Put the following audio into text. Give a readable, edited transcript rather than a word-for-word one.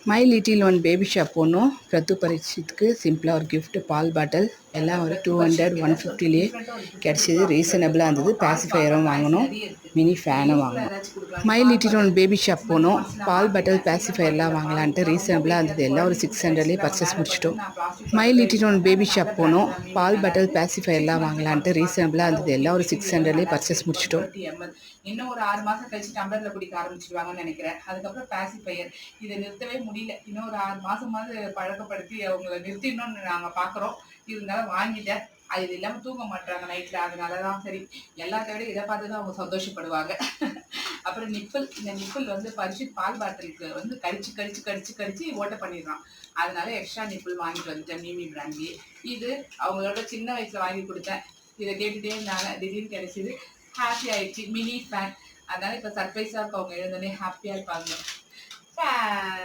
My little one baby shop போனோம். பிரத்து பரீட்சித்துக்கு சிம்பிளாக ஒரு கிஃப்ட் பால் பாட்டில் எல்லாம் ஒரு 200 150லேயே கிடச்சிது. ரீசனபிளாக இருந்தது. பேசிஃபையரும் வாங்கணும், மினி ஃபேனும் வாங்கணும். My little one baby shop போனோம். பால் பாட்டில் பேசிஃபையர்லாம் வாங்கலான்ட்டு ரீசனபிளாக இருந்தது. எல்லாம் ஒரு 600லேயே பர்ச்சேஸ் முடிச்சிட்டோம். My little one baby shop போனோம். பால் பாட்டில் பேசிஃபையர்லாம் வாங்கலான்ட்டு ரீசனபிளாக இருந்தது. எல்லாம் ஒரு 600லேயே பர்ச்சேஸ் முடிச்சிட்டோம். இன்னும் ஒரு 6 மாசம் கழிச்சு டம்ளர்ல குடிக்க ஆரம்பிச்சிடுவாங்கன்னு நினைக்கிறேன். அதுக்கப்புறம் பேசிஃபையர் இதை நிறுத்தவே முடியல. இன்னும் ஒரு 6 மாசமாவது பழக்கப்படுத்தி அவங்கள நிறுத்திடணும்னு நாங்க பாக்குறோம். இருந்தாலும் வாங்கிட்டேன். அது இல்லாம தூங்க மாட்டாங்க நைட்ல. அதனாலதான் சரி, எல்லாத்த விட இதை பார்த்துதான் அவங்க சந்தோஷப்படுவாங்க. அப்புறம் நிப்பிள், இந்த நிப்பிள் வந்து பரிசு பால் பாட்டிலுக்கு வந்து கடிச்சு கடிச்சு கடிச்சு கடிச்சு ஓட்ட பண்ணிடுறான். அதனால எக்ஸ்ட்ரா நிப்பிள் வாங்கிட்டு வந்துட்டேன் மிமி பிராண்ட்லயே. இது அவங்களோட சின்ன வயசுல வாங்கி கொடுத்தேன். இதை கேட்டுட்டே இருந்தாங்க, திடீர்னு கிடைச்சிது. ஹாப்பி ஆயிடுச்சு. Mini fan. அதனால இப்ப சர்ப்ரைஸா இருக்கும். அவங்க எழுந்தோடனே ஹாப்பியா இருப்பாங்க.